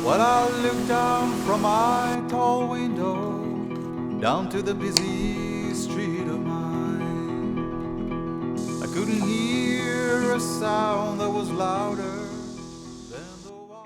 While I looked down from my tall window down to the busy street of mine, I couldn't hear a sound that was louder than the one.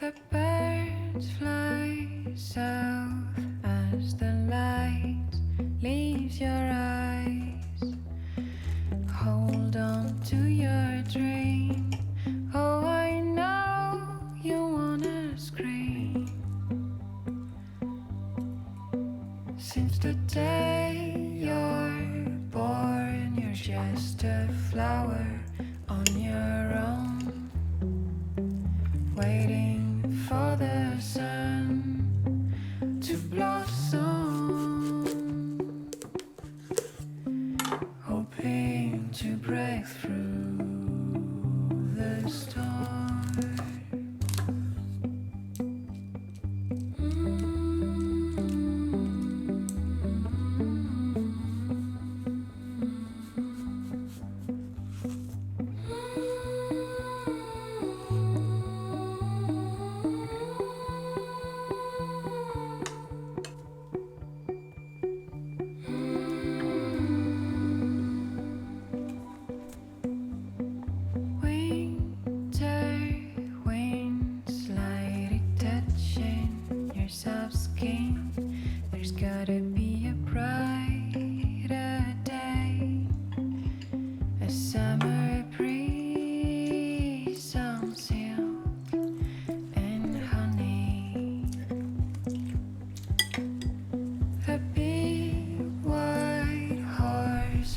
The birds fly south as the light leaves your eyes. Hold on to your dream. Oh, I know you wanna scream. Since the day you're born, you're just a flower on your own, waiting for the sun to blossom, hoping to break through the storm.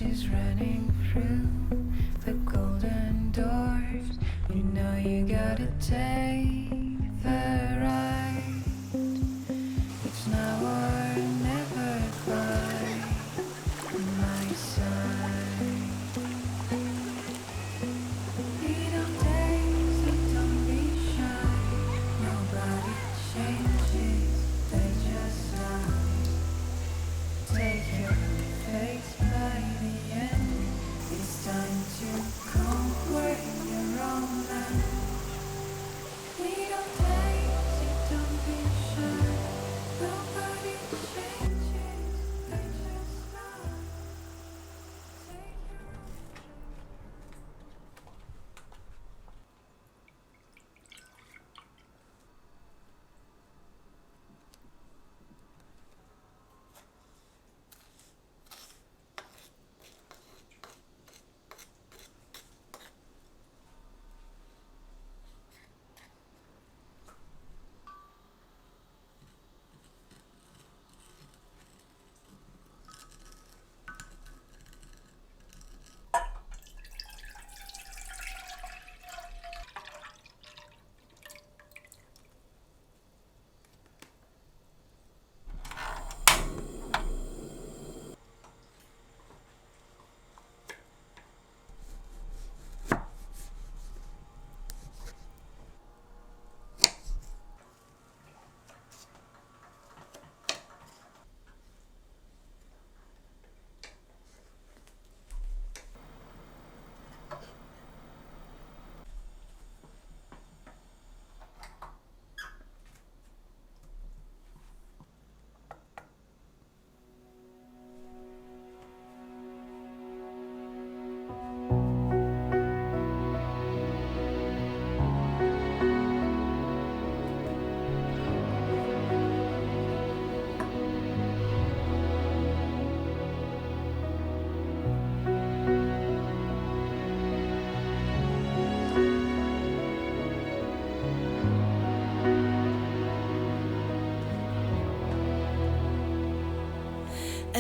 Is running through the golden doors. You know you gotta take the ride. It's now or never by my side. Little days that don't be shy. Nobody changes, they just lie. Take your face by the end. It's time to conquer.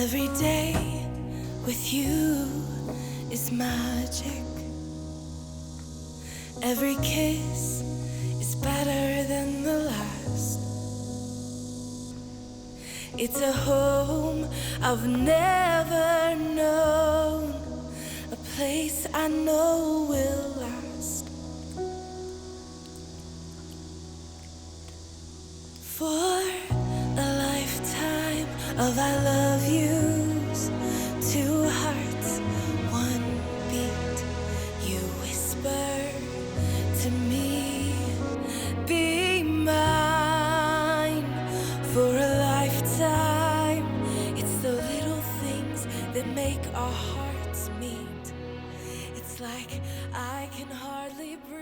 Every day with you is magic. Every kiss is better than the last. It's a home I've never known, a place I know will last. For a lifetime of I love yous, two hearts, one beat. You whisper to me, be mine. For a lifetime, it's the little things that make our hearts meet. It's like I can hardly breathe.